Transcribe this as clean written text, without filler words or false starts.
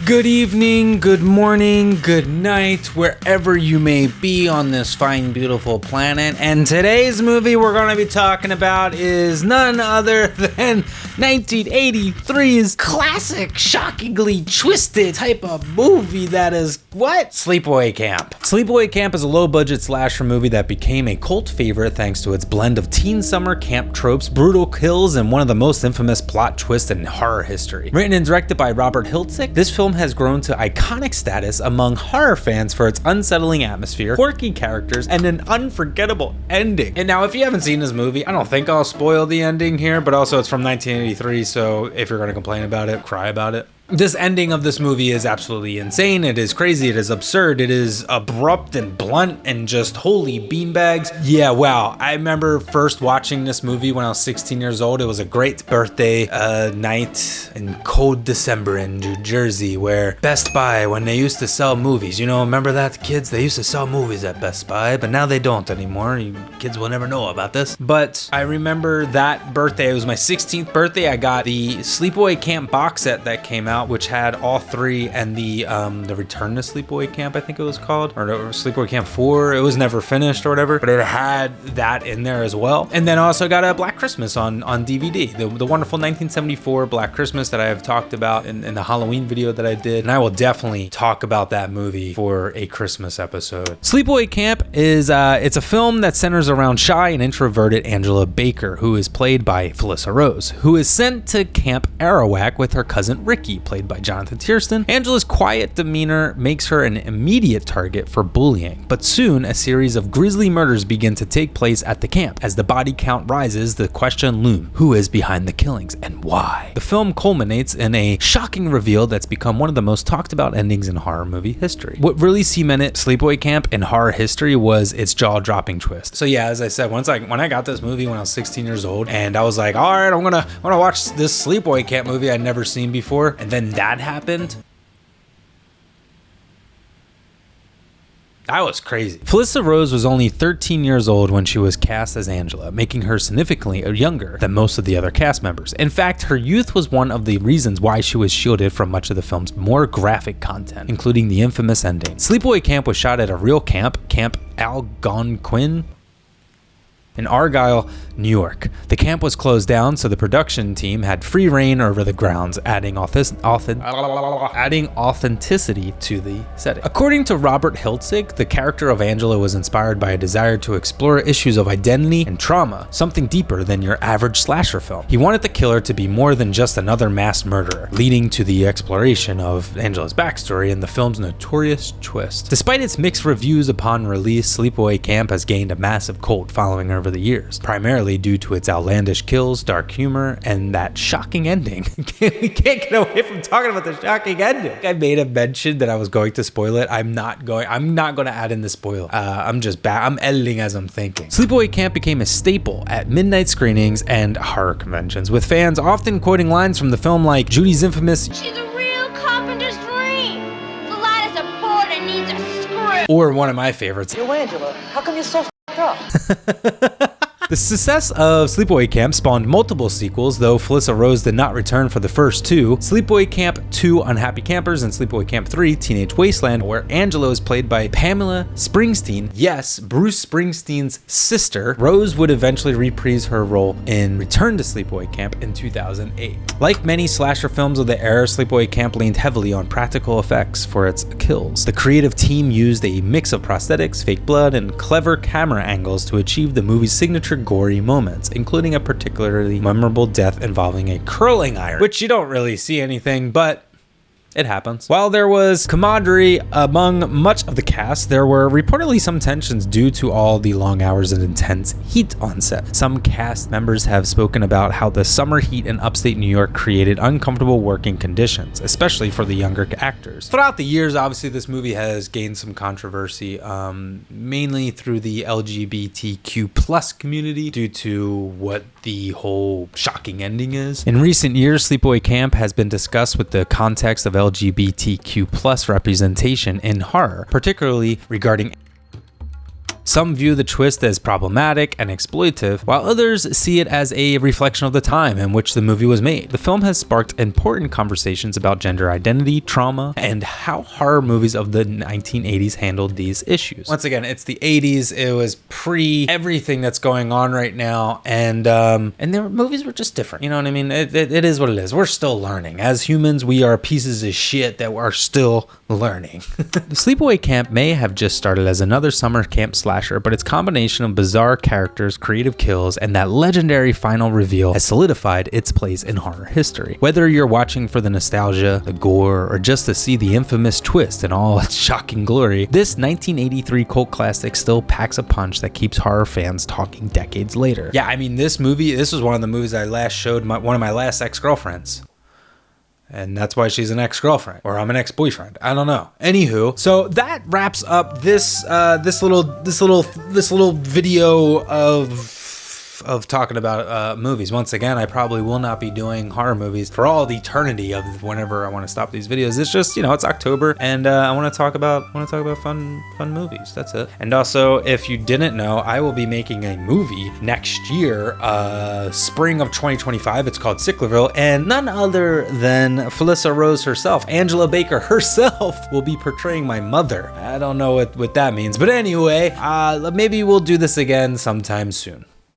Good evening, good morning, good night, wherever you may be on this fine, beautiful planet. And today's movie we're going to be talking about is none other than 1983's classic, shockingly twisted type of movie that is, what? Sleepaway Camp. Sleepaway Camp is a low-budget slasher movie that became a cult favorite thanks to its blend of teen summer camp tropes, brutal kills, and one of the most infamous plot twists in horror history. Written and directed by Robert Hiltzik, this film has grown to iconic status among horror fans for its unsettling atmosphere, quirky characters, and an unforgettable ending. And now, if you haven't seen this movie, I don't think I'll spoil the ending here, but also it's from 1983, so if you're going to complain about it, cry about it. This ending of this movie is absolutely insane. It is crazy. It is absurd. It is abrupt and blunt and just holy beanbags. Yeah, wow. I remember first watching this movie when I was 16 years old. It was a great birthday night in cold December in New Jersey where Best Buy, when they used to sell movies, remember that, kids? They used to sell movies at Best Buy, but now they don't anymore. You kids will never know about this. But I remember that birthday. It was my 16th birthday. I got the Sleepaway Camp box set that came out, which had all three, and the Return to Sleepaway Camp, I think it was called, or Sleepaway Camp 4. It was never finished or whatever, but it had that in there as well. And then also got a Black Christmas on DVD, the wonderful 1974 Black Christmas that I have talked about in the Halloween video that I did, and I will definitely talk about that movie for a Christmas episode. Sleepaway Camp is it's a film that centers around shy and introverted Angela Baker, who is played by Felissa Rose, who is sent to Camp Arawak with her cousin Ricky, played by Jonathan Tiersten. Angela's quiet demeanor makes her an immediate target for bullying, but soon a series of grisly murders begin to take place at the camp. As the body count rises, the question looms: who is behind the killings and why? The film culminates in a shocking reveal that's become one of the most talked about endings in horror movie history. What really cemented Sleepaway Camp in horror history was its jaw-dropping twist. So yeah, as I said, when I got this movie when I was 16 years old, and I was like, all right, I'm gonna watch this Sleepaway Camp movie I'd never seen before, and then that happened. That was crazy. Felissa Rose was only 13 years old when she was cast as Angela, making her significantly younger than most of the other cast members. In fact, her youth was one of the reasons why she was shielded from much of the film's more graphic content, including the infamous ending. Sleepaway Camp was shot at a real camp, Camp Algonquin, in Argyle, New York. The camp was closed down, so the production team had free reign over the grounds, adding authenticity to the setting. According to Robert Hiltzik, the character of Angela was inspired by a desire to explore issues of identity and trauma, something deeper than your average slasher film. He wanted the killer to be more than just another mass murderer, leading to the exploration of Angela's backstory and the film's notorious twist. Despite its mixed reviews upon release, Sleepaway Camp has gained a massive cult following over the years, primarily due to its outlandish kills, dark humor, and that shocking ending. We can't get away from talking about the shocking ending. I made a mention that I was going to spoil it. I'm not going to add in the spoil. I'm editing as I'm thinking. Sleepaway Camp became a staple at midnight screenings and horror conventions, with fans often quoting lines from the film like Judy's infamous "She's a real carpenter's dream. The light is a board and needs a screw." Or one of my favorites, Yo, Angela, how come you're so f***ed up? The success of Sleepaway Camp spawned multiple sequels, though Felissa Rose did not return for the first two: Sleepaway Camp 2 Unhappy Campers and Sleepaway Camp 3 Teenage Wasteland, where Angela is played by Pamela Springsteen, yes, Bruce Springsteen's sister. Rose would eventually reprise her role in Return to Sleepaway Camp in 2008. Like many slasher films of the era, Sleepaway Camp leaned heavily on practical effects for its kills. The creative team used a mix of prosthetics, fake blood, and clever camera angles to achieve the movie's signature gory moments, including a particularly memorable death involving a curling iron, which you don't really see anything, but it happens. While there was camaraderie among much of the cast, there were reportedly some tensions due to all the long hours and intense heat on set. Some cast members have spoken about how the summer heat in upstate New York created uncomfortable working conditions, especially for the younger actors. Throughout the years, obviously, this movie has gained some controversy, mainly through the LGBTQ plus community due to what the whole shocking ending is. In recent years, Sleepaway Camp has been discussed with the context of LGBTQ plus representation in horror, particularly regarding Some view the twist as problematic and exploitive, while others see it as a reflection of the time in which the movie was made. The film has sparked important conversations about gender identity, trauma, and how horror movies of the 1980s handled these issues. Once again, it's the 80s. It was pre everything that's going on right now, and their movies were just different. You know what I mean? It is what it is. We're still learning. As humans, we are pieces of shit that are still learning. The Sleepaway Camp may have just started as another summer camp slasher, but its combination of bizarre characters, creative kills, and that legendary final reveal has solidified its place in horror history. Whether you're watching for the nostalgia, the gore, or just to see the infamous twist in all its shocking glory, this 1983 cult classic still packs a punch that keeps horror fans talking decades later. Yeah, I mean, this was one of the movies I last showed one of my last ex-girlfriends. And that's why she's an ex-girlfriend, or I'm an ex-boyfriend. I don't know. Anywho, so that wraps up this little video of talking about movies. Once again, I probably will not be doing horror movies for all the eternity of whenever I want to stop these videos. It's just, it's October, and I want to talk about fun movies. That's it. And also, if you didn't know, I will be making a movie next year, spring of 2025. It's called Sicklerville, and none other than Felissa Rose herself, Angela Baker herself, will be portraying my mother. I don't know what that means, but anyway, maybe we'll do this again sometime soon.